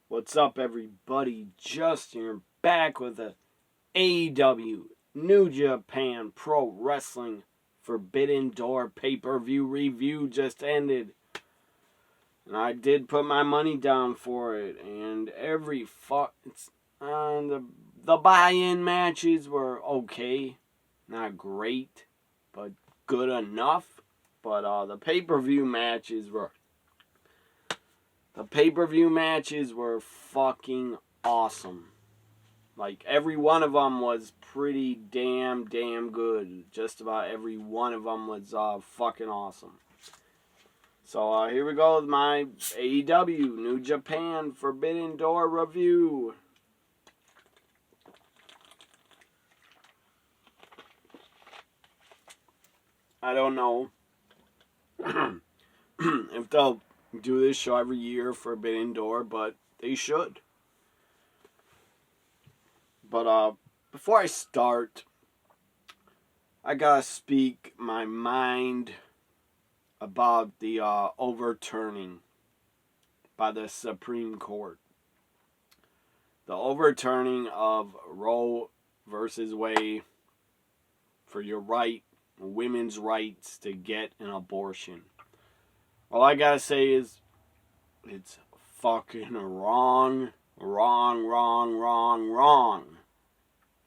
What's up, everybody? Justin here, back with a AEW New Japan Pro Wrestling Forbidden Door pay-per-view review just ended. And I did put my money down for it, and the buy-in matches were okay, not great, but good enough. But the pay-per-view matches were fucking awesome. Like, every one of them was pretty damn good. Just about every one of them was fucking awesome. So here we go with my AEW New Japan Forbidden Door review. I don't know if they'll do this show every year, Forbidden Door, but they should. But before I start, I gotta speak my mind about the overturning by the Supreme Court. The overturning of Roe versus Wade for women's rights to get an abortion. All I gotta say is, it's fucking wrong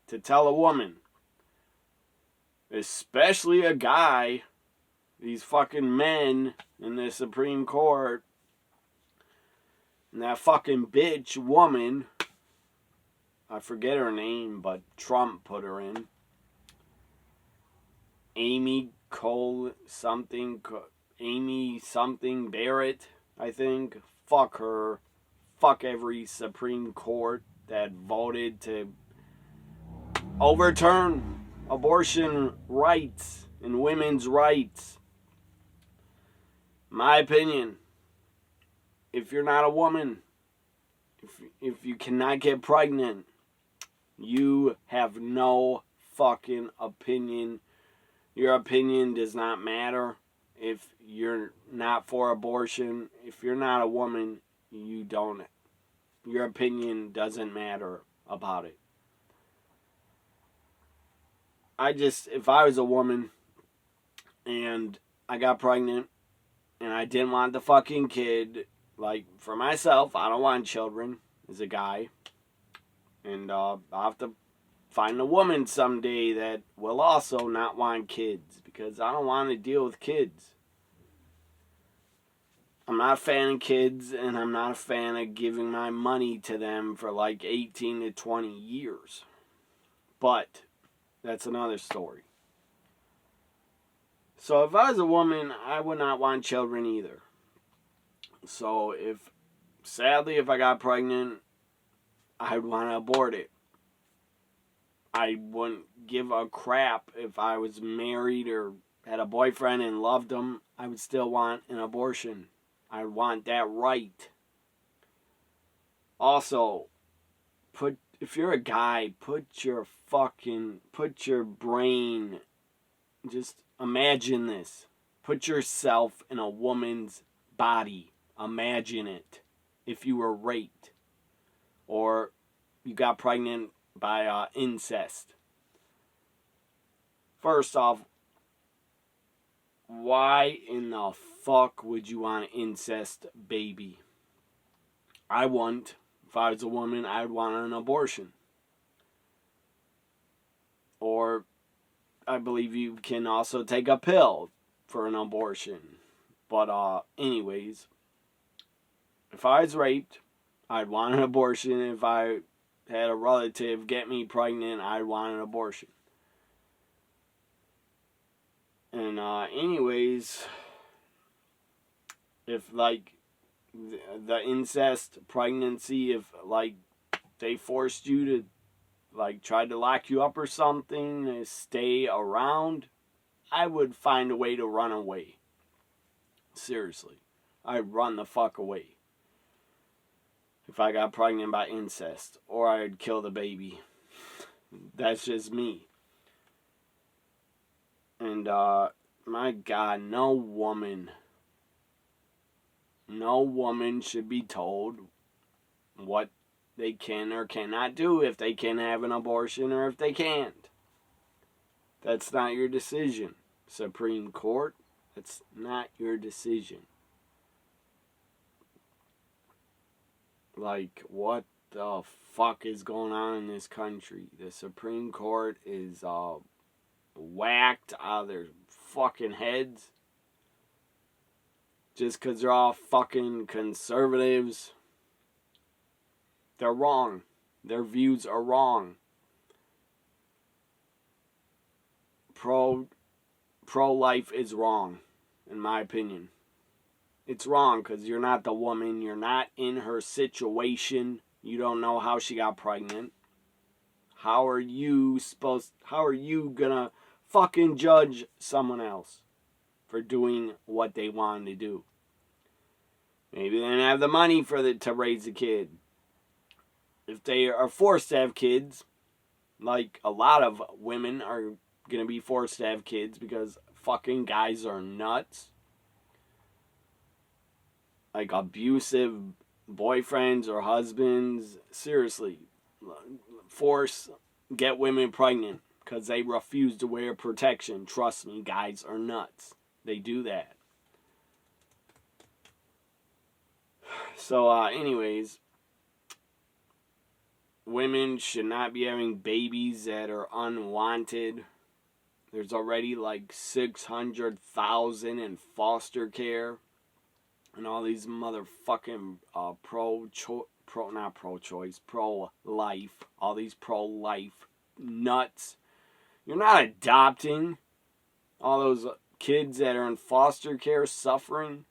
to tell a woman, especially a guy, these fucking men in the Supreme Court, and that fucking bitch woman, I forget her name, but Trump put her in, Amy something Barrett, I think. Fuck her. Fuck every Supreme Court that voted to overturn abortion rights and women's rights. My opinion, if you're not a woman, if you cannot get pregnant, you have no fucking opinion. Your opinion does not matter. If you're not for abortion, if you're not a woman, your opinion doesn't matter about it. If I was a woman and I got pregnant and I didn't want the fucking kid, like, for myself, I don't want children as a guy. And I'll have to find a woman someday that will also not want kids, because I don't want to deal with kids. I'm not a fan of kids, and I'm not a fan of giving my money to them for like 18 to 20 years. But that's another story. So if I was a woman, I would not want children either. So sadly, if I got pregnant, I'd want to abort it. I wouldn't give a crap if I was married or had a boyfriend and loved him. I would still want an abortion. I want that right. Also, if you're a guy, put your brain, just imagine this. Put yourself in a woman's body. Imagine it. If you were raped or you got pregnant by incest. First off, why in the fuck would you want an incest baby? I wouldn't. If I was a woman, I'd want an abortion. Or I believe you can also take a pill for an abortion. But anyways, if I was raped, I'd want an abortion. If I had a relative get me pregnant, I'd want an abortion. And anyways, if like the incest pregnancy, if like they forced you to like tried to lock you up or something to stay around, I would find a way to run away. Seriously, I'd run the fuck away if I got pregnant by incest, or I'd kill the baby. That's just me. And my God, no woman should be told what they can or cannot do, if they can have an abortion or if they can't. That's not your decision. Supreme Court, that's not your decision. Like, what the fuck is going on in this country? The Supreme Court is whacked out of their fucking heads. Just because they're all fucking conservatives. They're wrong. Their views are wrong. Pro-life is wrong, in my opinion. It's wrong because you're not the woman. You're not in her situation. You don't know how she got pregnant. How are you gonna fucking judge someone else for doing what they wanted to do? Maybe they didn't have the money to raise a kid. If they are forced to have kids, like a lot of women are going to be forced to have kids because fucking guys are nuts. Like abusive boyfriends or husbands, seriously, get women pregnant because they refuse to wear protection. Trust me, guys are nuts. They do that. So, anyways, women should not be having babies that are unwanted. There's already like 600,000 in foster care. And all these motherfucking pro-life. All these pro-life nuts. You're not adopting all those kids that are in foster care suffering.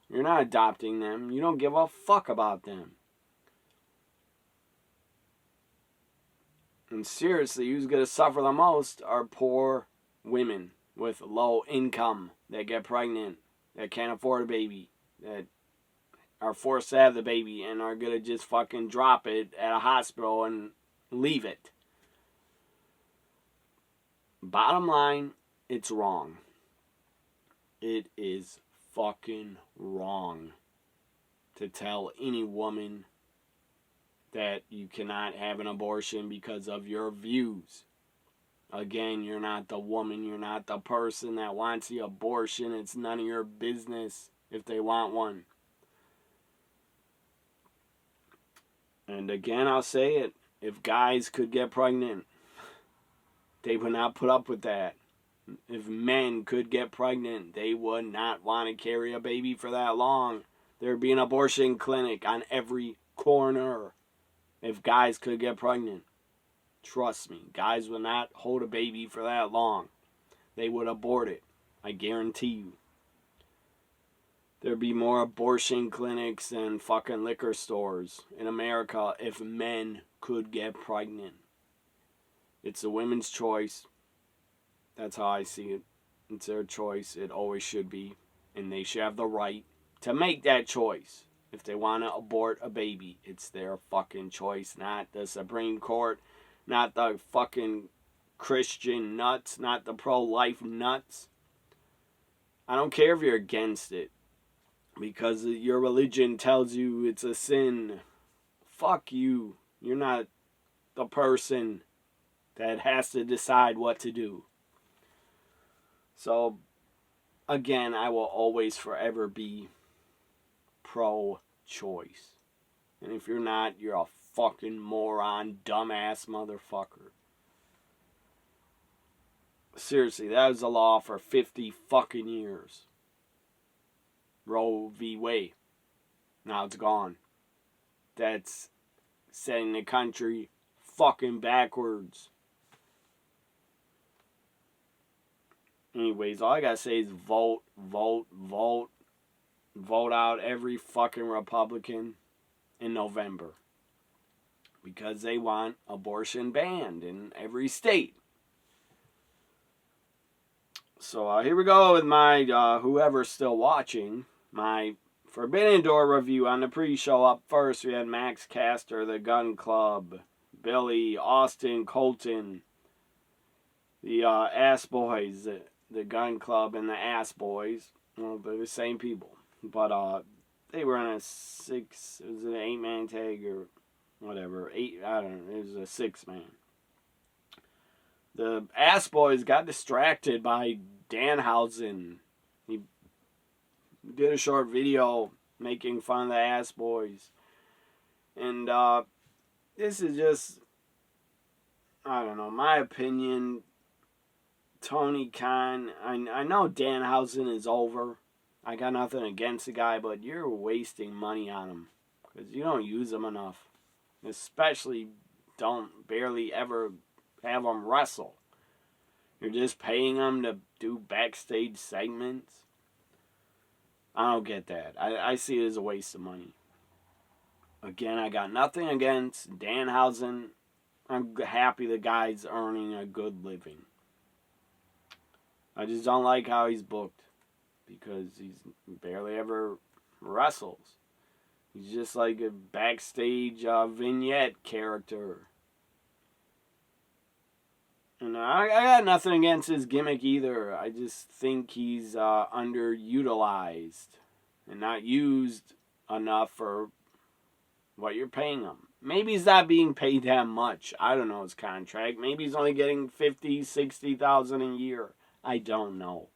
You're not adopting them. You don't give a fuck about them. And seriously, who's going to suffer the most are poor women with low income that get pregnant, that can't afford a baby, that are forced to have the baby and are going to just fucking drop it at a hospital and leave it. Bottom line, it's wrong. It is fucking wrong to tell any woman that you cannot have an abortion because of your views. Again, you're not the woman, you're not the person that wants the abortion. It's none of your business if they want one. And again, I'll say it, if guys could get pregnant, they would not put up with that. If men could get pregnant, they would not want to carry a baby for that long. There'd be an abortion clinic on every corner. If guys could get pregnant, trust me, guys would not hold a baby for that long. They would abort it. I guarantee you. There'd be more abortion clinics than fucking liquor stores in America if men could get pregnant. It's a women's choice. That's how I see it. It's their choice. It always should be. And they should have the right to make that choice. If they want to abort a baby, it's their fucking choice, not the Supreme Court, not the fucking Christian nuts, not the pro-life nuts. I don't care if you're against it because your religion tells you it's a sin. Fuck you. You're not the person that has to decide what to do. So, again, I will always forever be pro-choice. And if you're not, you're a fucking moron, dumbass motherfucker. Seriously, that was a law for 50 fucking years. Roe v. Wade. Now it's gone. That's setting the country fucking backwards. Anyways, all I gotta say is vote, vote, vote. Vote out every fucking Republican in November. Because they want abortion banned in every state. So here we go with my, whoever's still watching, my Forbidden Door review. On the pre-show up first, we had Max Caster, the Gun Club, Billy, Austin, Colton, the Ass Boys, the Gun Club and the Ass Boys. Well, they're the same people. But they were in a 6, it was an 8-man tag or whatever. I don't know, it was a 6-man. The Ass Boys got distracted by Danhausen. He did a short video making fun of the Ass Boys. And this is just, I don't know, my opinion. Tony Khan, I know Danhausen is over. I got nothing against the guy, but you're wasting money on him. Because you don't use him enough. Especially don't barely ever have him wrestle. You're just paying him to do backstage segments. I don't get that. I see it as a waste of money. Again, I got nothing against Danhausen. I'm happy the guy's earning a good living. I just don't like how he's booked. Because he's barely ever wrestles. He's just like a backstage vignette character. And I got nothing against his gimmick either. I just think he's underutilized. And not used enough for what you're paying him. Maybe he's not being paid that much. I don't know his contract. Maybe he's only getting $50,000, $60,000 a year. I don't know.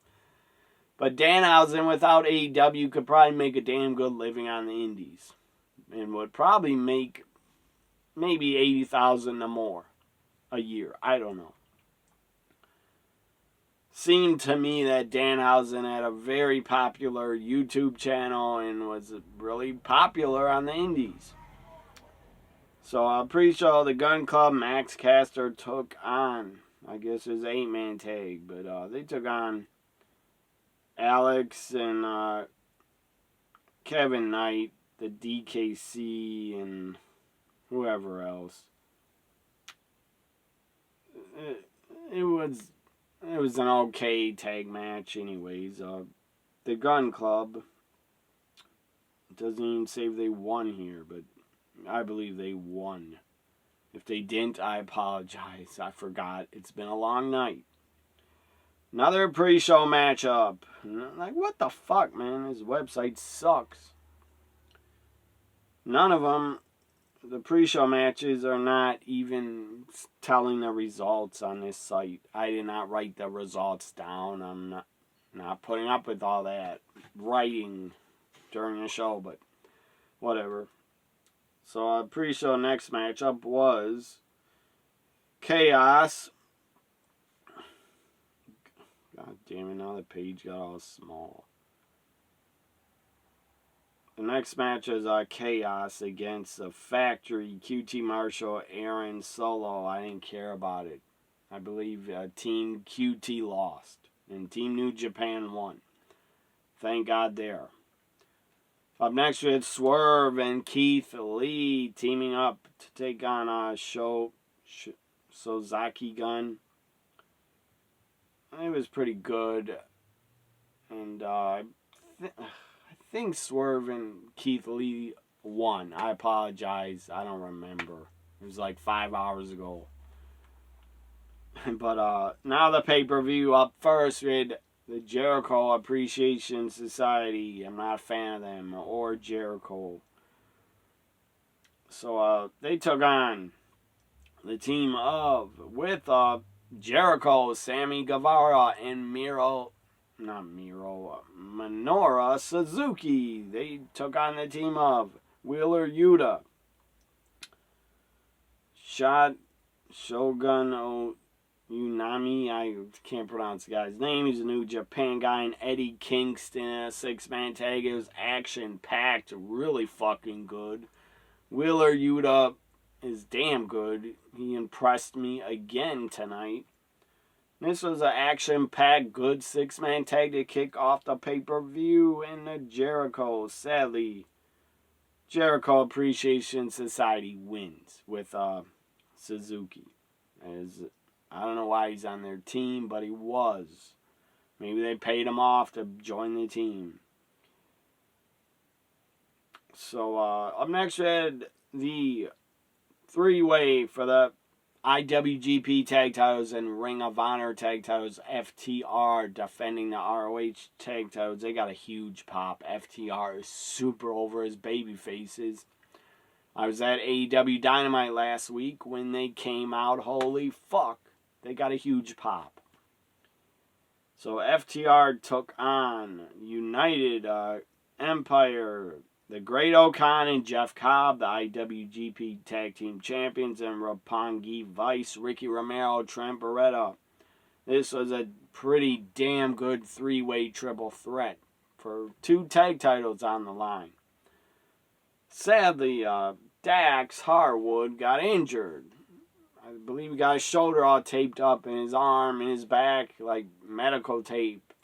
But Danhausen without AEW could probably make a damn good living on the indies. And would probably make maybe $80,000 or more a year. I don't know. Seemed to me that Danhausen had a very popular YouTube channel and was really popular on the indies. So I'm pretty sure the Gun Club Max Caster took on, I guess it was an 8-man tag, but they took on Alex and Kevin Knight, the DKC, and whoever else. It was an okay tag match anyways. The Gun Club, doesn't even say if they won here, but I believe they won. If they didn't, I apologize. I forgot. It's been a long night. Another pre-show matchup. Like, what the fuck, man? This website sucks. None of them, the pre-show matches are not even telling the results on this site. I did not write the results down. I'm not putting up with all that writing during the show, but whatever. So, pre-show next matchup was Chaos. God damn it, now the page got all small. The next match is Chaos against the Factory, QT Marshall, Aaron Solo. I didn't care about it. I believe Team QT lost. And Team New Japan won. Thank God there. Up next we had Swerve and Keith Lee teaming up to take on Sozaki Gun. It was pretty good. And I think Swerve and Keith Lee won. I apologize. I don't remember. It was like 5 hours ago. But now the pay-per-view. Up first we had the Jericho Appreciation Society. I'm not a fan of them. Or Jericho. So they took on the team of, with Jericho, Sammy Guevara, and Minoru Suzuki. They took on the team of Wheeler Yuta, Shogun Unami, I can't pronounce the guy's name. He's a New Japan guy, and Eddie Kingston in a 6-man tag. It was action-packed, really fucking good. Wheeler Yuta is damn good. He impressed me again tonight. This was an action-packed, good 6-man tag to kick off the pay-per-view. And the Jericho, sadly, Jericho Appreciation Society wins with Suzuki. I don't know why he's on their team, but he was. Maybe they paid him off to join the team. So, up next we had the 3-way for the IWGP tag titles and Ring of Honor tag titles. FTR defending the ROH tag titles. They got a huge pop. FTR is super over his baby faces. I was at AEW Dynamite last week when they came out. Holy fuck. They got a huge pop. So FTR took on United Empire, the Great Okan and Jeff Cobb, the IWGP Tag Team Champions, and Roppongi Vice, Ricky Romero, Trent Beretta. This was a pretty damn good three-way triple threat for 2 tag titles on the line. Sadly, Dax Harwood got injured. I believe he got his shoulder all taped up and his arm and his back, like medical tape.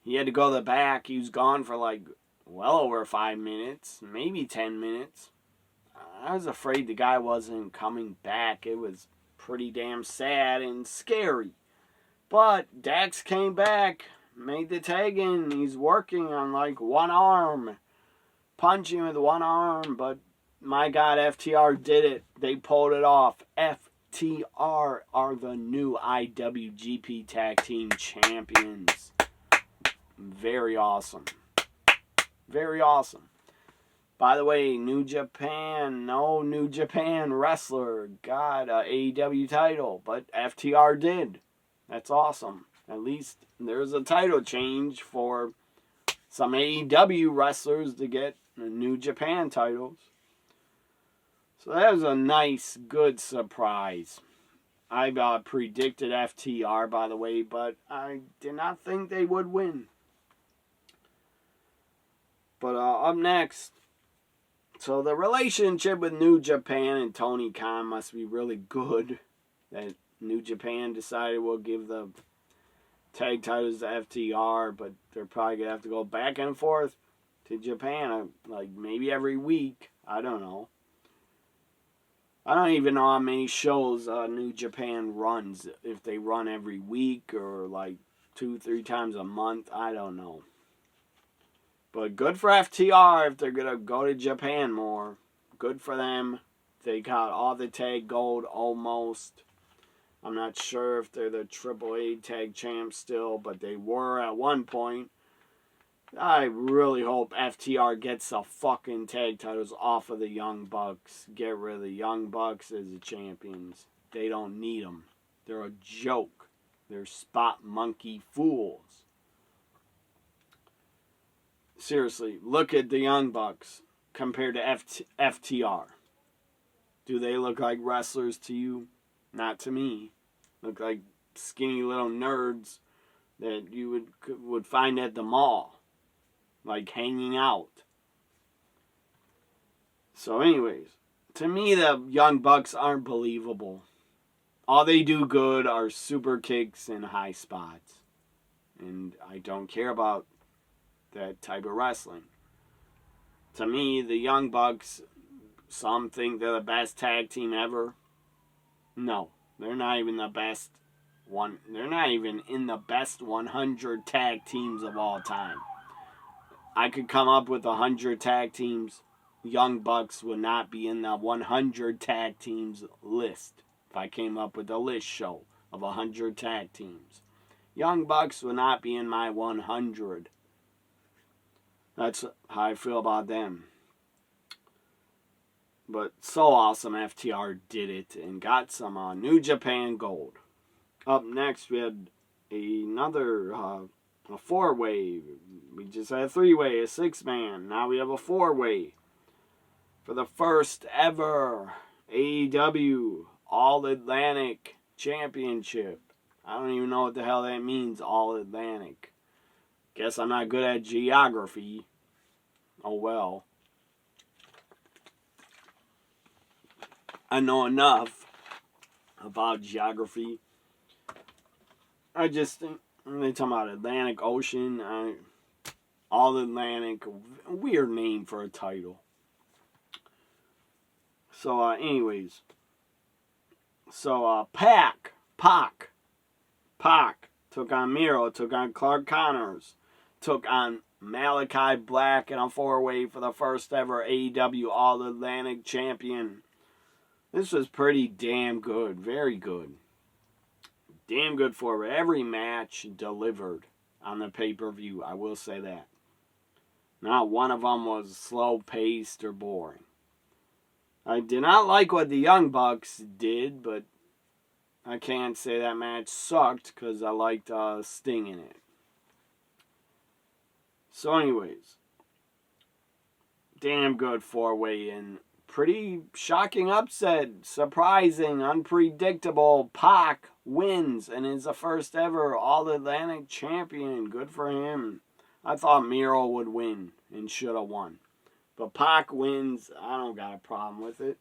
He had to go to the back. He was gone for like well over 5 minutes, maybe 10 minutes. I was afraid the guy wasn't coming back. It was pretty damn sad and scary. But Dax came back, made the tag in. He's working on like one arm, punching with one arm, but my God, FTR did it. They pulled it off. FTR are the new IWGP Tag Team Champions. Very awesome. Very awesome. By the way, New Japan wrestler got a AEW title, but FTR did. That's awesome. At least there's a title change for some AEW wrestlers to get New Japan titles. So that was a nice, good surprise. I predicted FTR, by the way, but I did not think they would win. But up next, so the relationship with New Japan and Tony Khan must be really good. That New Japan decided we'll give the tag titles to FTR, but they're probably going to have to go back and forth to Japan, like maybe every week. I don't know. I don't even know how many shows New Japan runs. If they run every week or like 2-3 times a month, I don't know. But good for FTR if they're going to go to Japan more. Good for them. They got all the tag gold almost. I'm not sure if they're the AAA tag champs still, but they were at one point. I really hope FTR gets the fucking tag titles off of the Young Bucks. Get rid of the Young Bucks as the champions. They don't need them. They're a joke. They're spot monkey fools. Seriously, look at the Young Bucks compared to FTR. Do they look like wrestlers to you? Not to me. Look like skinny little nerds that you would find at the mall. Like hanging out. So anyways, to me the Young Bucks aren't believable. All they do good are super kicks and high spots. And I don't care about that type of wrestling. To me, the Young Bucks, some think they're the best tag team ever. No, they're not even the best one. They're not even in the best 100 tag teams of all time. I could come up with 100 tag teams. Young Bucks would not be in the 100 tag teams list. If I came up with a list show of 100 tag teams. Young Bucks would not be in my 100. That's how I feel about them. But so awesome FTR did it and got some New Japan gold. Up next we had another a 4-way. We just had a 3-way, a 6-man. Now we have a 4-way. For the first ever AEW All-Atlantic Championship. I don't even know what the hell that means, All-Atlantic. Guess I'm not good at geography. Oh well. I know enough about geography. I just think when they talk about Atlantic Ocean, All-Atlantic, a weird name for a title. So, anyways. So, Pac took on Miro, took on Clark Connors, took on Malachi Black in a 4-way for the first ever AEW All-Atlantic Champion. This was pretty damn good. Very good. Damn good for every match delivered on the pay-per-view. I will say that. Not one of them was slow-paced or boring. I did not like what the Young Bucks did, but I can't say that match sucked because I liked Sting in it. So anyways, damn good four-way in. Pretty shocking upset, surprising, unpredictable. Pac wins and is the first ever All-Atlantic champion. Good for him. I thought Miro would win and should have won. But Pac wins. I don't got a problem with it.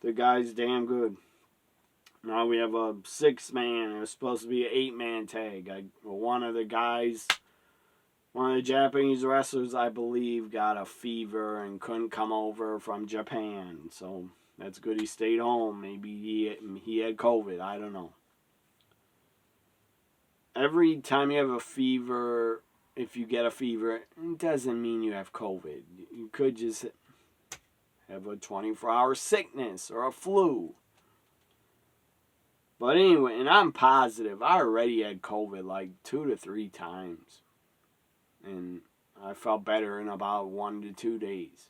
The guy's damn good. Now we have a 6-man. It was supposed to be an 8-man tag. One of the Japanese wrestlers, I believe, got a fever and couldn't come over from Japan. So that's good he stayed home. Maybe he had COVID. I don't know. Every time you have a fever, if you get a fever, it doesn't mean you have COVID. You could just have a 24-hour sickness or a flu. But anyway, and I'm positive, I already had COVID like 2 to 3 times. And I felt better in about 1 to 2 days.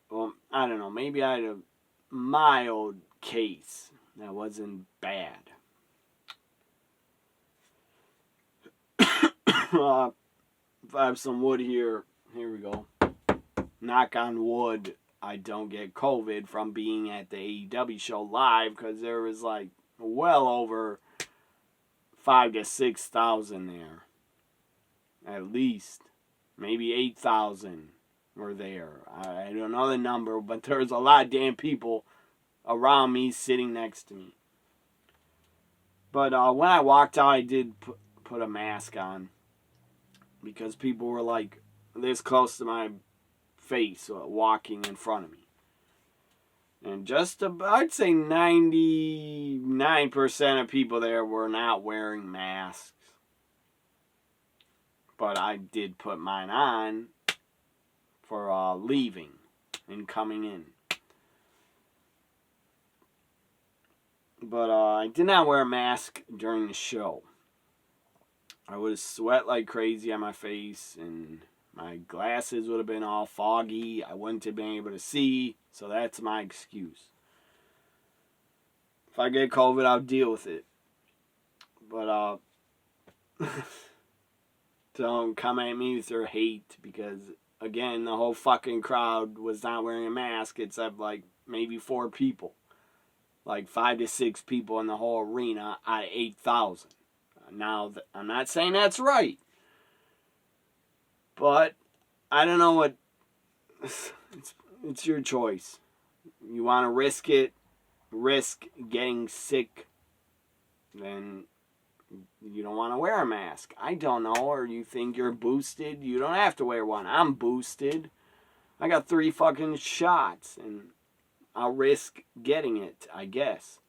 Well, I don't know, maybe I had a mild case that wasn't bad. If I have some wood here we go. Knock on wood, I don't get COVID from being at the AEW show live, because there was like well over 5,000 to 6,000 there. At least. Maybe 8,000 were there. I don't know the number, but there was a lot of damn people around me sitting next to me. But when I walked out, I did put a mask on, because people were like this close to my face walking in front of me. And I'd say 99% of people there were not wearing masks. But I did put mine on for leaving and coming in. But I did not wear a mask during the show. I would have sweat like crazy on my face, and my glasses would have been all foggy. I wouldn't have been able to see, so that's my excuse. If I get COVID, I'll deal with it. But don't come at me with your hate, because again, the whole fucking crowd was not wearing a mask except like maybe 4 people. Like 5 to 6 people in the whole arena out of 8,000. Now, I'm not saying that's right. But I don't know what... It's your choice. You want to risk it, risk getting sick, then you don't want to wear a mask. I don't know. Or you think you're boosted, you don't have to wear one. I'm boosted. I got 3 fucking shots, and I'll risk getting it, I guess,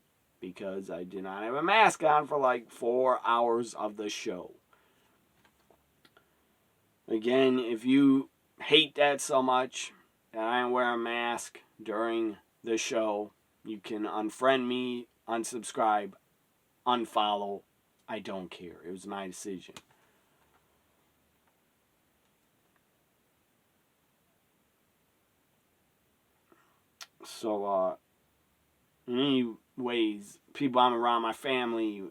because I did not have a mask on for like 4 hours of the show. Again, if you hate that so much that I don't wear a mask during the show, you can unfriend me, unsubscribe, unfollow. I don't care. It was my decision. So, anyways, people I'm around, my family,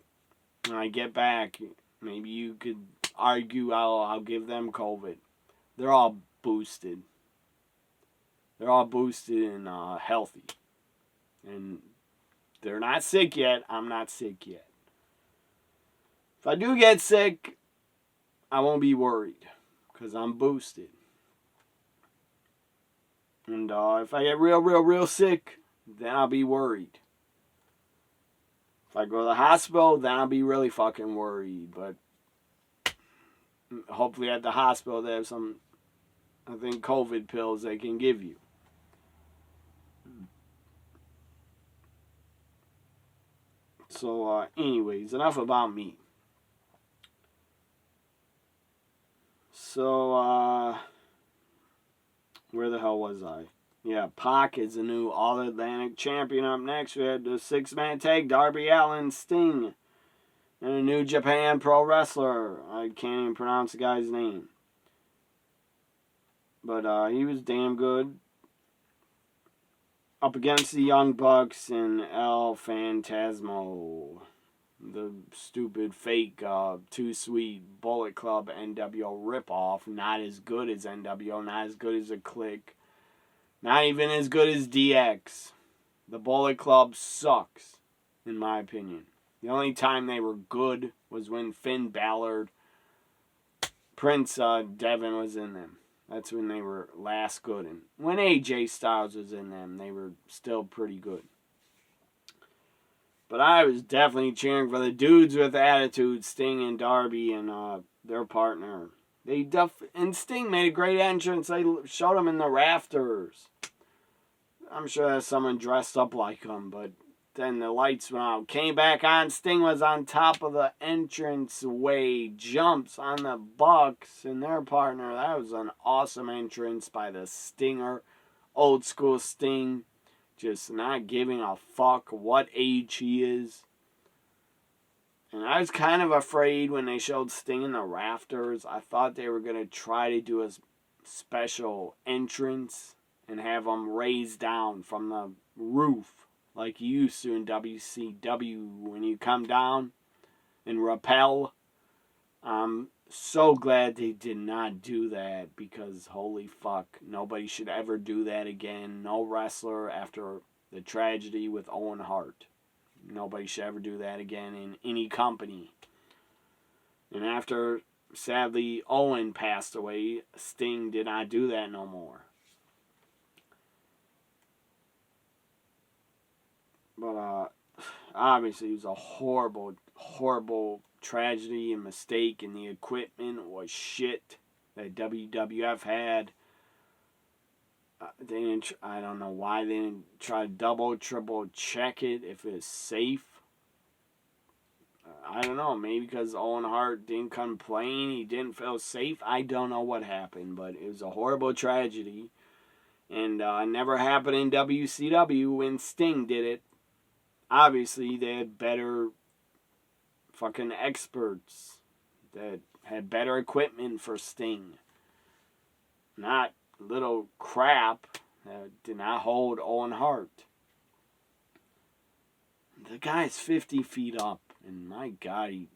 when I get back, maybe you could argue I'll give them COVID. They're all boosted. They're all boosted and healthy. And they're not sick yet. I'm not sick yet. If I do get sick, I won't be worried, because I'm boosted. And if I get real sick, then I'll be worried. If I go to the hospital, then I'll be really fucking worried. But hopefully at the hospital they have some, I think, COVID pills they can give you. So, anyways, enough about me. So, where the hell was I? Yeah, Pac is the new All-Atlantic champion. Up next, we had the six-man tag, Darby Allin, Sting, and a New Japan Pro Wrestler. I can't even pronounce the guy's name. But he was damn good. Up against the Young Bucks and El Phantasmo. The stupid, fake, Too Sweet, Bullet Club, NWO ripoff. Not as good as NWO, not as good as a Click. Not even as good as DX. The Bullet Club sucks, in my opinion. The only time they were good was when Finn Balor, Prince Devin was in them. That's when they were last good. And when AJ Styles was in them, they were still pretty good. But I was definitely cheering for the dudes with attitude, Sting and Darby and their partner. And Sting made a great entrance. They showed him in the rafters. I'm sure there's someone dressed up like him, but then the lights went out. Came back on. Sting was on top of the entranceway. Jumps on the Bucks and their partner. That was an awesome entrance by the Stinger. Old school Sting. Just not giving a fuck what age he is. And I was kind of afraid when they showed Sting in the rafters. I thought they were going to try to do a special entrance and have him raised down from the roof like you used to in WCW when you come down and rappel. I'm so glad they did not do that because holy fuck, nobody should ever do that again. No wrestler after the tragedy with Owen Hart. Nobody should ever do that again in any company. And after, sadly, Owen passed away, Sting did not do that no more. But obviously it was a horrible, horrible tragedy and mistake, and the equipment was shit that WWF had. I don't know why they didn't try to double, triple check it if it's safe. I don't know, maybe because Owen Hart didn't complain, he didn't feel safe. I don't know what happened, but it was a horrible tragedy. And never happened in WCW when Sting did it. Obviously, they had better fucking experts that had better equipment for Sting. Not little crap that did not hold Owen Hart. The guy's 50 feet up, and my God, he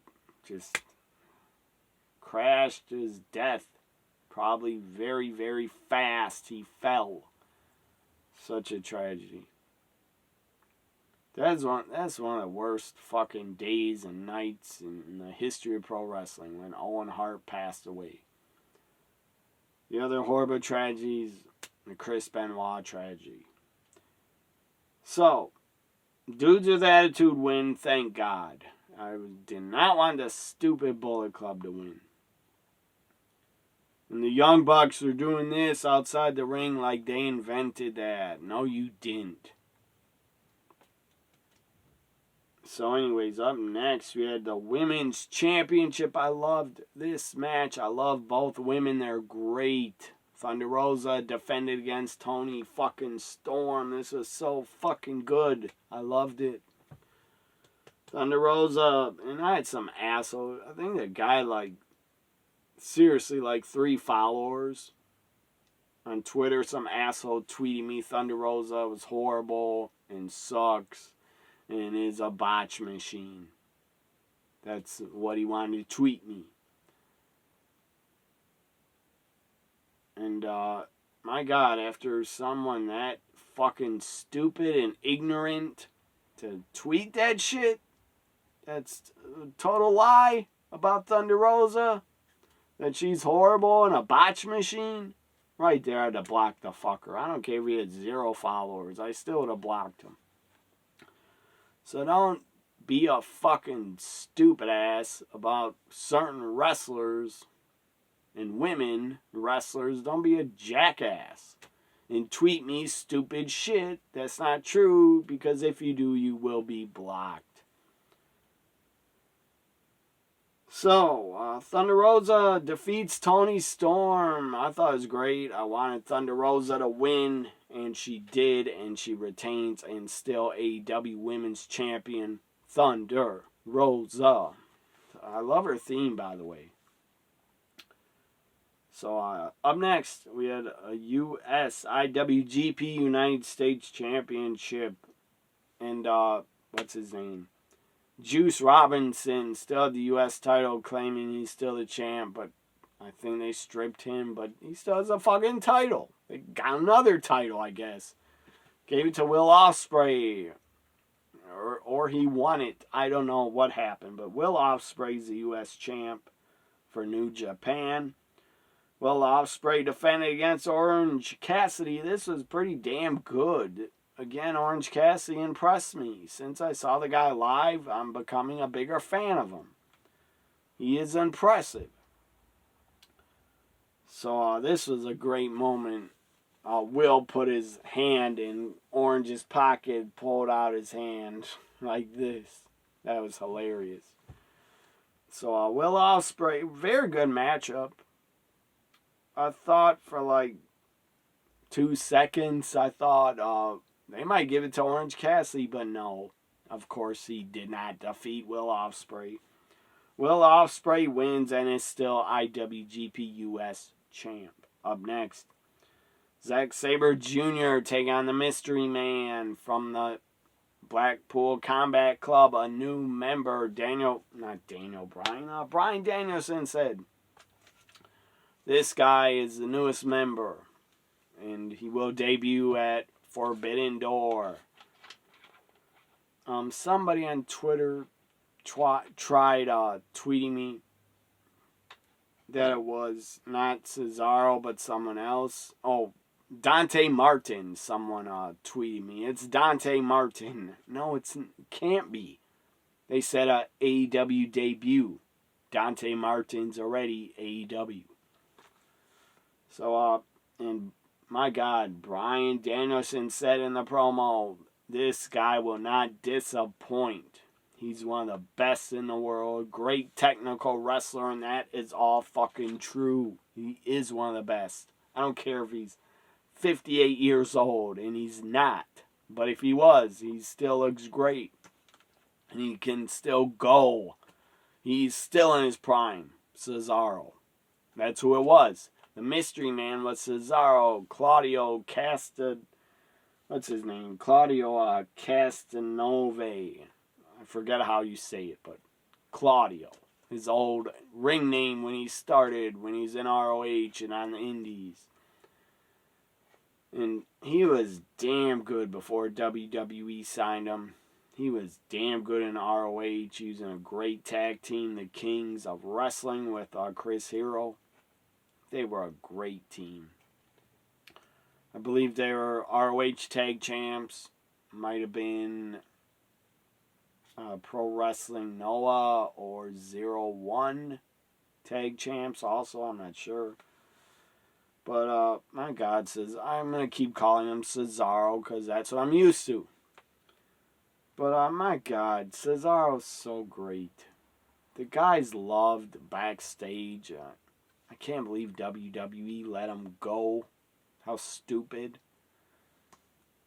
just crashed to his death. Probably very, very fast he fell. Such a tragedy. That's one of the worst fucking days and nights in the history of pro wrestling when Owen Hart passed away. The other horrible tragedies, the Chris Benoit tragedy. So, dudes with attitude win, thank God. I did not want the stupid Bullet Club to win. And the Young Bucks are doing this outside the ring like they invented that. No, you didn't. So anyways, up next we had the Women's Championship. I loved this match. I love both women. They're great. Thunder Rosa defended against Toni fucking Storm. This was so fucking good. I loved it. Thunder Rosa, and I had some asshole. I think the guy seriously 3 followers on Twitter. Some asshole tweeting me Thunder Rosa was horrible and sucks. And is a botch machine. That's what he wanted to tweet me. And, my God, after someone that fucking stupid and ignorant to tweet that shit, that's a total lie about Thunder Rosa, that she's horrible and a botch machine, right there I'd have blocked the fucker. I don't care if he had 0 followers. I still would have blocked him. So don't be a fucking stupid ass about certain wrestlers and women wrestlers. Don't be a jackass and tweet me stupid shit that's not true, because if you do, you will be blocked. So, Thunder Rosa defeats Toni Storm. I thought it was great. I wanted Thunder Rosa to win, and she did, and she retains and still AEW Women's Champion, Thunder Rosa. I love her theme, by the way. So, up next, we had a US IWGP United States Championship. And, what's his name? Juice Robinson still had the U.S. title, claiming he's still the champ, but I think they stripped him, but he still has a fucking title. They got another title, I guess. Gave it to Will Ospreay. Or he won it. I don't know what happened, but Will Ospreay's the U.S. champ for New Japan. Will Ospreay defended against Orange Cassidy. This was pretty damn good. Again, Orange Cassidy impressed me. Since I saw the guy live, I'm becoming a bigger fan of him. He is impressive. So this was a great moment. Will put his hand in Orange's pocket, pulled out his hand like this. That was hilarious. So Will Ospreay, very good matchup. I thought for like 2 seconds, I thought... they might give it to Orange Cassidy, but no. Of course, he did not defeat Will Ospreay. Will Ospreay wins and is still IWGP US champ. Up next, Zack Saber Jr. take on the Mystery Man from the Blackpool Combat Club. A new member, Bryan Danielson said, this guy is the newest member. And he will debut at Forbidden Door. Somebody on Twitter tried tweeting me that it was not Cesaro but someone else. Oh, Dante Martin. Someone tweeted me. It's Dante Martin. No, it can't be. They said AEW debut. Dante Martin's already AEW. So and my God, Bryan Danielson said in the promo, this guy will not disappoint. He's one of the best in the world. Great technical wrestler, and that is all fucking true. He is one of the best. I don't care if he's 58 years old, and he's not. But if he was, he still looks great. And he can still go. He's still in his prime. Cesaro. That's who it was. The Mystery Man was Cesaro, Claudio Castagnove. I forget how you say it, but Claudio. His old ring name when he started, when he's in ROH and on the Indies. And he was damn good before WWE signed him. He was damn good in ROH. He was in a great tag team, the Kings of Wrestling, with Chris Hero. They were a great team. I believe they were ROH Tag Champs. Might have been Pro Wrestling Noah or 01 Tag Champs also. I'm not sure. But, my God, I'm going to keep calling him Cesaro because that's what I'm used to. But, my God, Cesaro's so great. The guy's loved backstage. I can't believe WWE let him go. How stupid.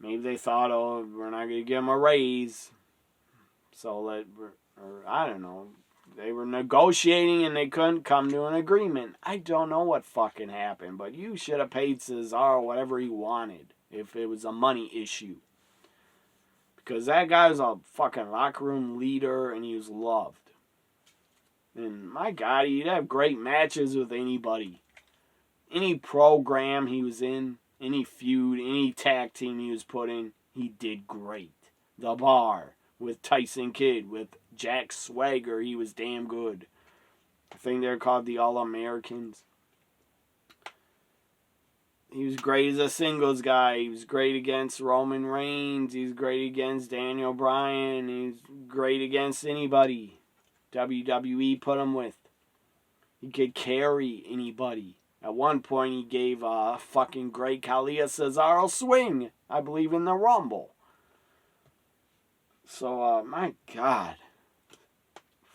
Maybe they thought, oh, we're not going to give him a raise. So I don't know. They were negotiating and they couldn't come to an agreement. I don't know what fucking happened, but you should have paid Cesaro whatever he wanted if it was a money issue. Because that guy was a fucking locker room leader and he was loved. And my God, he'd have great matches with anybody. Any program he was in, any feud, any tag team he was put in, he did great. The Bar with Tyson Kidd, with Jack Swagger, he was damn good. I think they're called the All-Americans. He was great as a singles guy. He was great against Roman Reigns. He was great against Daniel Bryan. He was great against anybody WWE put him with. He could carry anybody. At one point, he gave a fucking Great Khali a Cesaro swing, I believe, in the Rumble. So, my God.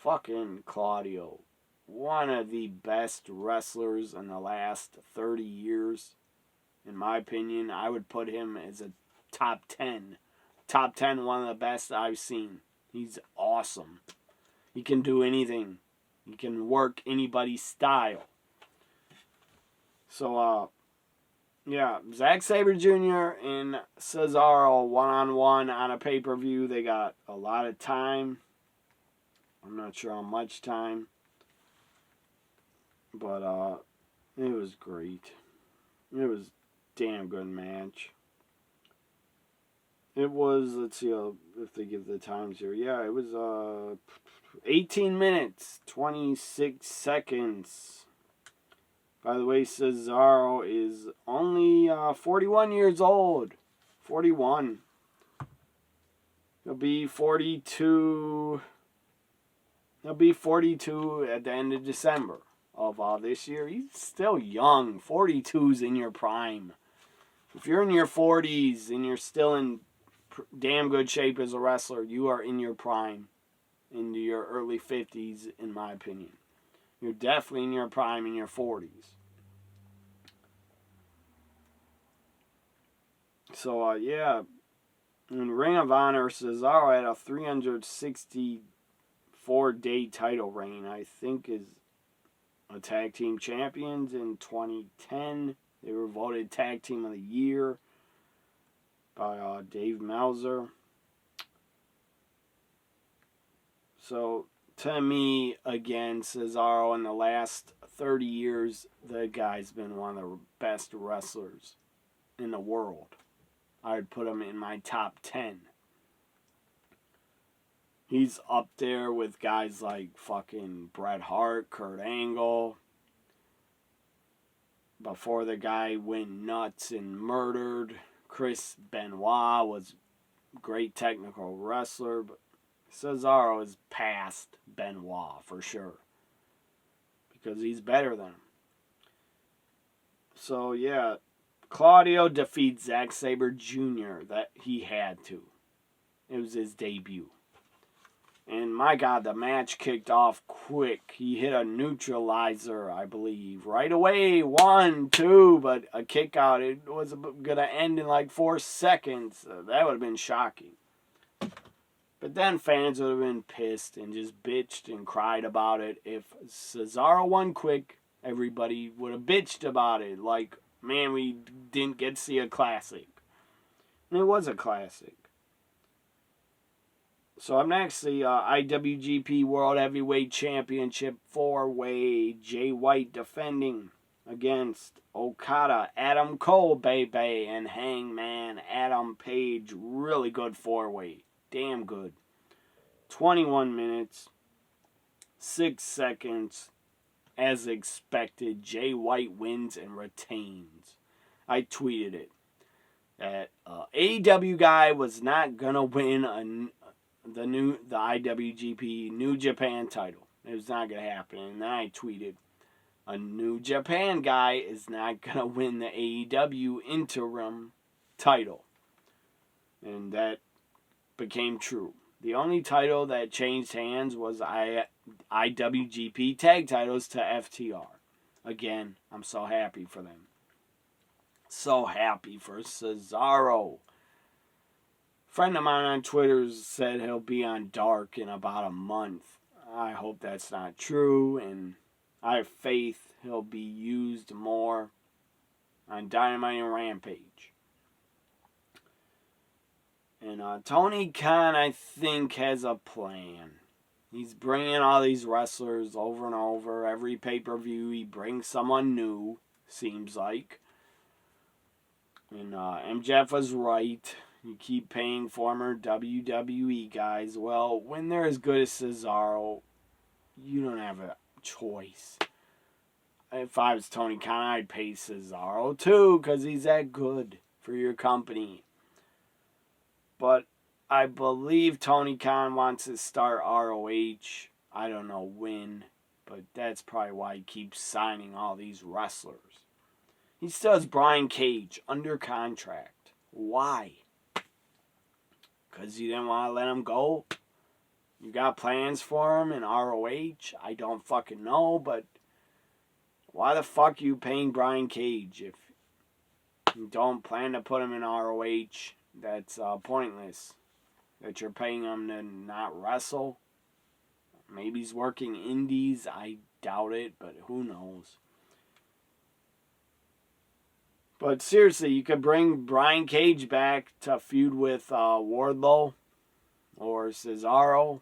Fucking Claudio. one of the best wrestlers in the last 30 years. In my opinion, I would put him as a top 10. Top 10, one of the best I've seen. He's awesome. He can do anything. He can work anybody's style. So, yeah, Zack Saber Jr. and Cesaro one-on-one on a pay-per-view. They got a lot of time. I'm not sure how much time. But, it was great. It was a damn good match. It was, let's see if they give the times here. Yeah, it was 18 minutes, 26 seconds. By the way, Cesaro is only 41 years old. 41. He'll be 42. He'll be 42 at the end of December of this year. He's still young. 42's in your prime. If you're in your 40s and you're still in damn good shape as a wrestler, you are in your prime. Into your early 50s, in my opinion. You're definitely in your prime in your 40s. So, yeah. In Ring of Honor, Cesaro had a 364-day title reign. I think is a tag team champions in 2010. They were voted tag team of the year by Dave Meltzer. So, to me, again, Cesaro in the last 30 years, the guy's been one of the best wrestlers in the world. I would put him in my top 10. He's up there with guys like fucking Bret Hart, Kurt Angle. Before the guy went nuts and murdered, Chris Benoit was a great technical wrestler, but Cesaro is past Benoit for sure. Because he's better than him. So, yeah. Claudio defeats Zack Saber Jr. That he had to. It was his debut. And my God, the match kicked off quick. He hit a neutralizer, I believe. Right away, 1, 2, but a kick out. It was going to end in like 4 seconds. That would have been shocking. But then fans would have been pissed and just bitched and cried about it. If Cesaro won quick, everybody would have bitched about it. Like, man, we didn't get to see a classic. And it was a classic. So up next, the IWGP World Heavyweight Championship 4-way. Jay White defending against Okada, Adam Cole, baby, and Hangman Adam Page. Really good 4-way. Damn good. 21 minutes, 6 seconds. As expected, Jay White wins and retains. I tweeted it. That AEW guy was not going to win the IWGP New Japan title. It was not going to happen. And then I tweeted, a New Japan guy is not going to win the AEW interim title. And that became true. The only title that changed hands was IWGP tag titles to FTR. Again, I'm so happy for them. So happy for Cesaro. Friend of mine on Twitter said he'll be on Dark in about a month. I hope that's not true, and I have faith he'll be used more on Dynamite and Rampage. And Tony Khan, I think, has a plan. He's bringing all these wrestlers over and over. Every pay-per-view, he brings someone new, seems like. And MJF was right. You keep paying former WWE guys. Well, when they're as good as Cesaro, you don't have a choice. If I was Tony Khan, I'd pay Cesaro too, because he's that good for your company. But I believe Tony Khan wants to start ROH. I don't know when, but that's probably why he keeps signing all these wrestlers. He still has Brian Cage under contract. Why? Because you didn't want to let him go? You got plans for him in ROH? I don't fucking know, but why the fuck are you paying Brian Cage if you don't plan to put him in ROH? That's pointless. That you're paying him to not wrestle. Maybe he's working indies. I doubt it, but who knows. But seriously, you could bring Brian Cage back to feud with Wardlow or Cesaro.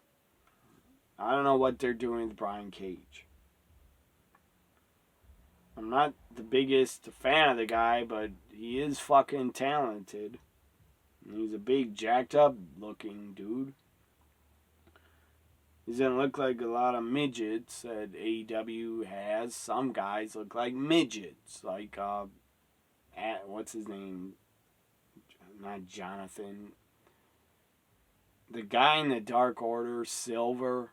I don't know what they're doing with Brian Cage. I'm not the biggest fan of the guy, but he is fucking talented. He's a big, jacked up looking dude. He doesn't look like a lot of midgets that AEW has. Some guys look like midgets. Like, what's his name? Not Jonathan. The guy in the Dark Order, Silver.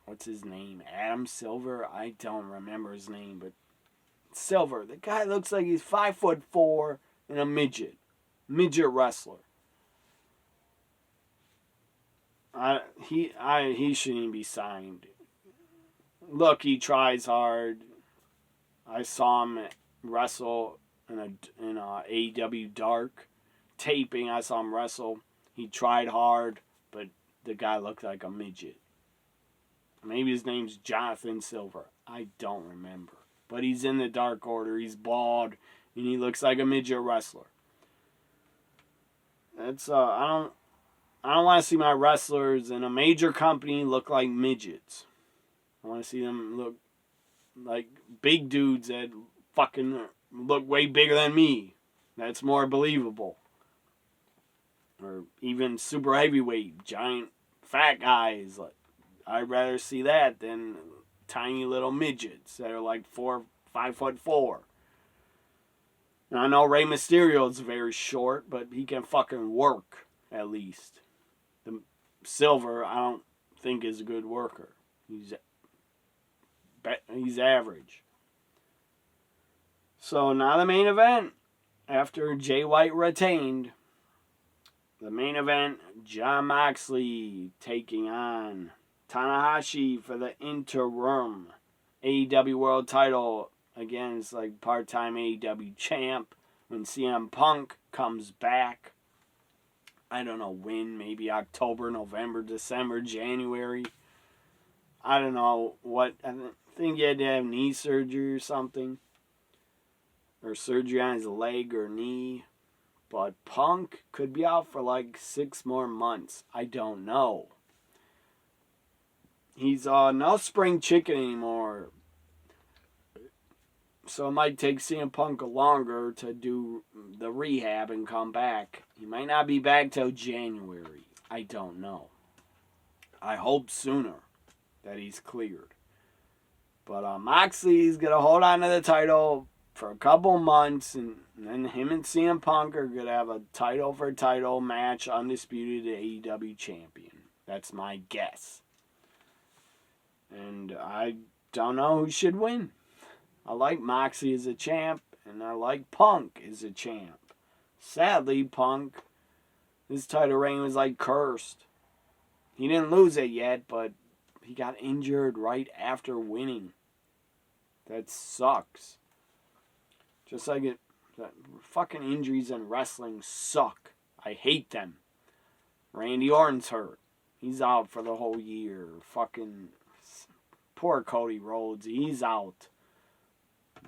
What's his name? Adam Silver? I don't remember his name, but Silver. The guy looks like he's 5'4" and a midget. Midget wrestler. He shouldn't be signed. Look, he tries hard. I saw him wrestle in a AEW Dark taping. I saw him wrestle. He tried hard, but the guy looked like a midget. Maybe his name's Jonathan Silver. I don't remember. But he's in the Dark Order. He's bald, and he looks like a midget wrestler. That's I don't want to see my wrestlers in a major company look like midgets. I want to see them look like big dudes that fucking look way bigger than me. That's more believable. Or even super heavyweight, giant, fat guys. Like, I'd rather see that than tiny little midgets that are like 5'4". And I know Rey Mysterio is very short, but he can fucking work, at least. The Silver, I don't think is a good worker. He's average. So now the main event. After Jay White retained, the main event, Jon Moxley taking on Tanahashi for the interim AEW World Title. Again, it's like part-time AEW champ. When CM Punk comes back, I don't know when, maybe October, November, December, January. I don't know what. I think he had to have knee surgery or something. Or surgery on his leg or knee. But Punk could be out for like 6 more months. I don't know. He's no spring chicken anymore. So it might take CM Punk longer to do the rehab and come back. He might not be back till January. I don't know. I hope sooner that he's cleared. But Moxley's going to hold on to the title for a couple months. And then him and CM Punk are going to have a title for title match. Undisputed AEW champion. That's my guess. And I don't know who should win. I like Moxley as a champ, and I like Punk as a champ. Sadly, Punk, his title reign was like cursed. He didn't lose it yet, but he got injured right after winning. That sucks. Just like it, fucking injuries in wrestling suck. I hate them. Randy Orton's hurt. He's out for the whole year. Fucking poor Cody Rhodes. He's out.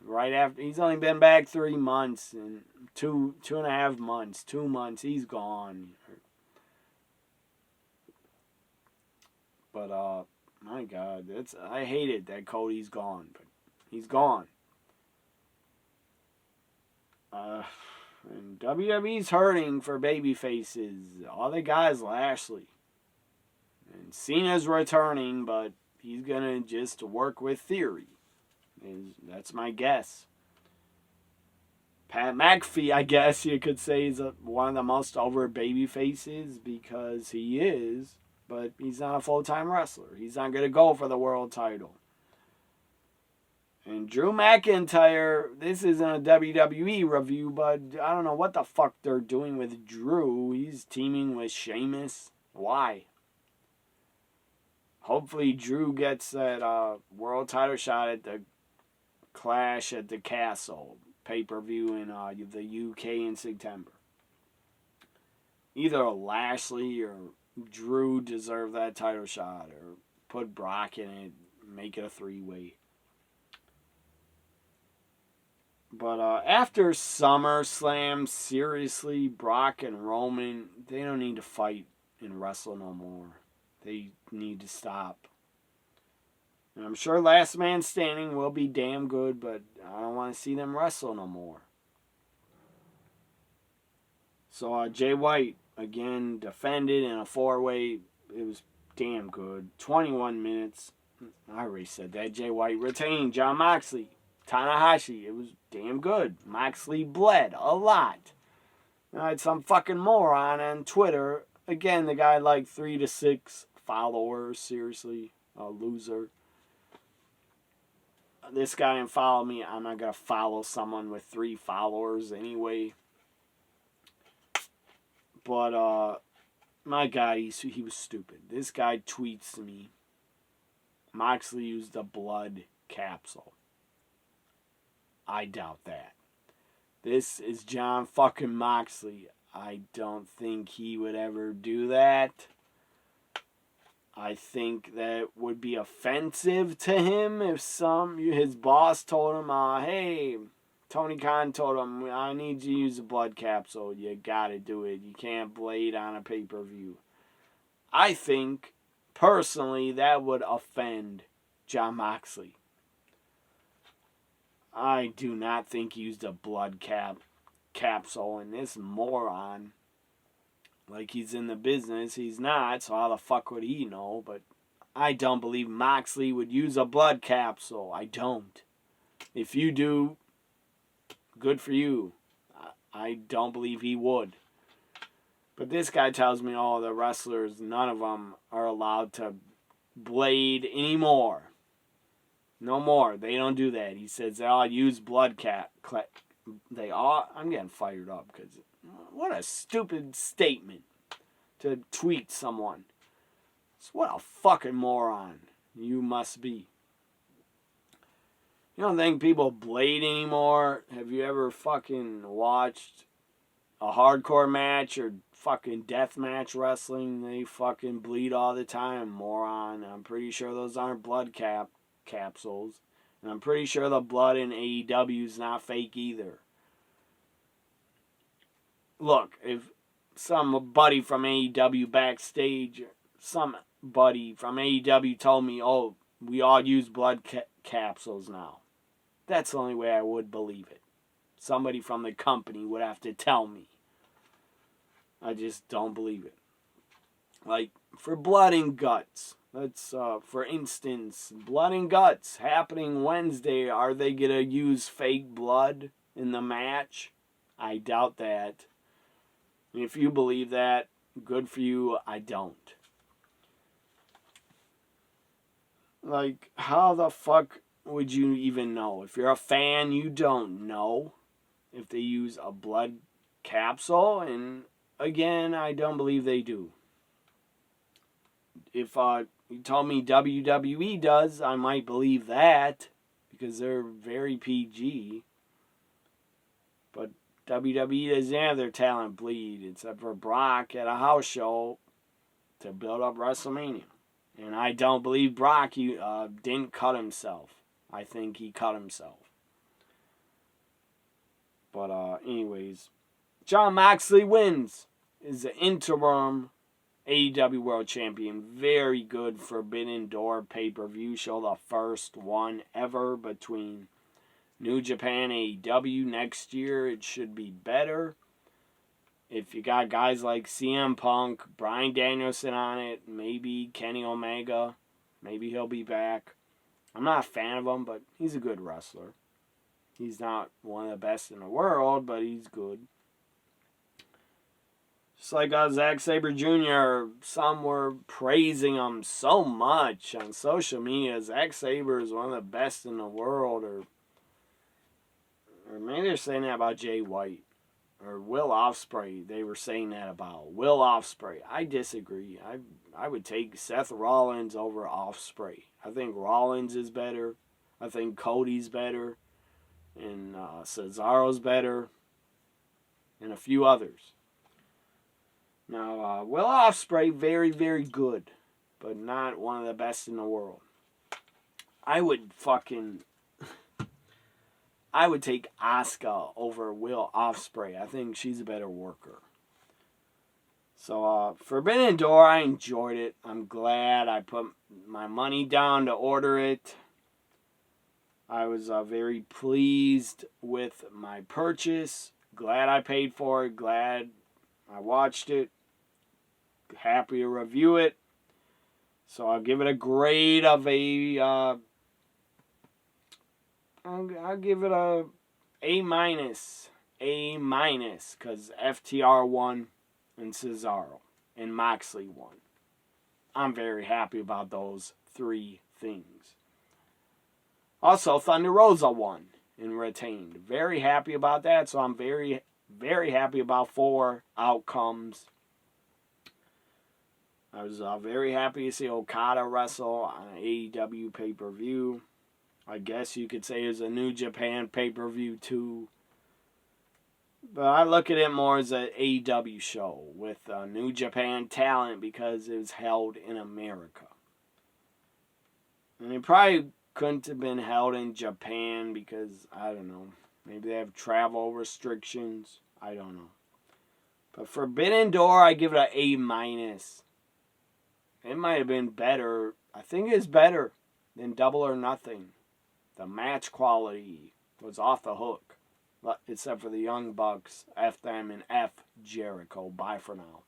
Right after, he's only been back 3 months and 2.5 months, 2 months, he's gone. But my God, I hate it that Cody's gone, but he's gone. And WWE's hurting for baby faces. All they got is Lashley. And Cena's returning, but he's gonna just work with Theory. That's my guess. Pat McAfee, I guess you could say, is one of the most over baby faces because he is, but he's not a full-time wrestler. He's not going to go for the world title. And Drew McIntyre, this isn't a WWE review, but I don't know what the fuck they're doing with Drew. He's teaming with Sheamus. Why? hopefully Drew gets that world title shot at the Clash at the Castle pay-per-view in the UK in September. Either Lashley or Drew deserve that title shot, or put Brock in it, make it a 3-way. But after SummerSlam, seriously, Brock and Roman, they don't need to fight and wrestle no more. They need to stop. And I'm sure Last Man Standing will be damn good, but I don't want to see them wrestle no more. So Jay White, again, defended in a 4-way. It was damn good. 21 minutes. I already said that. Jay White retained Jon Moxley. Tanahashi. It was damn good. Moxley bled a lot. I had some fucking moron on Twitter. Again, the guy had like 3 to 6 followers. Seriously. A loser. This guy didn't follow me. I'm not going to follow someone with 3 followers anyway. But, my God, he was stupid. This guy tweets to me, Moxley used a blood capsule. I doubt that. This is John fucking Moxley. I don't think he would ever do that. I think that would be offensive to him if his boss told him, hey, Tony Khan told him, I need you to use a blood capsule. You gotta do it. You can't blade on a pay-per-view. I think, personally, that would offend Jon Moxley. I do not think he used a blood capsule, and this moron, like he's in the business, he's not, so how the fuck would he know? But I don't believe Moxley would use a blood capsule. I don't. If you do, good for you. I don't believe he would. But this guy tells me, the wrestlers, none of them are allowed to blade anymore. No more. They don't do that. He says they all use blood they all. I'm getting fired up because what a stupid statement to tweet someone. What a fucking moron you must be. You don't think people blade anymore? Have you ever fucking watched a hardcore match or fucking deathmatch wrestling? They fucking bleed all the time, moron. I'm pretty sure those aren't blood capsules. And I'm pretty sure the blood in AEW is not fake either. Look, if somebody from AEW backstage, somebody from AEW told me, we all use blood capsules now. That's the only way I would believe it. Somebody from the company would have to tell me. I just don't believe it. Like, for blood and guts. Let's, for instance, blood and guts happening Wednesday. Are they going to use fake blood in the match? I doubt that. And if you believe that, good for you. I don't. Like, how the fuck would you even know? If you're a fan, you don't know if they use a blood capsule. And again, I don't believe they do. If you told me WWE does, I might believe that because they're very PG. But WWE doesn't have their talent bleed except for Brock at a house show to build up WrestleMania. And I don't believe Brock didn't cut himself. I think he cut himself. But anyways, Jon Moxley wins. Is the interim AEW World Champion. Very good Forbidden Door pay-per-view show. The first one ever between New Japan AEW. Next year it should be better. If you got guys like CM Punk, Bryan Danielson on it, maybe Kenny Omega, maybe he'll be back. I'm not a fan of him, but he's a good wrestler. He's not one of the best in the world, but he's good. Just like Zack Saber Jr., some were praising him so much on social media. Zack Saber is one of the best in the world, or maybe they're saying that about Jay White. or Will Ospreay, they were saying that about Will Ospreay. I disagree. I would take Seth Rollins over Ospreay. I think Rollins is better. I think Cody's better. And Cesaro's better. And a few others. Now, Will Ospreay, very, very good. But not one of the best in the world. I would take Asuka over Will Ospreay. I think she's a better worker. So, Forbidden Door, I enjoyed it. I'm glad I put my money down to order it. I was very pleased with my purchase. Glad I paid for it. Glad I watched it. Happy to review it. So I'll give it a grade of a... I'll give it a A-. A-, because FTR won and Cesaro and Moxley won. I'm very happy about those 3 things. Also, Thunder Rosa won and retained. Very happy about that, so I'm very, very happy about 4 outcomes. I was very happy to see Okada wrestle on an AEW pay-per-view. I guess you could say it's a New Japan pay-per-view too. But I look at it more as an AEW show with New Japan talent because it was held in America. And it probably couldn't have been held in Japan because, I don't know, maybe they have travel restrictions. I don't know. But Forbidden Door, I give it an A-. It might have been better. I think it's better than Double or Nothing. The match quality was off the hook. Except for the Young Bucks. F them and F Jericho. Bye for now.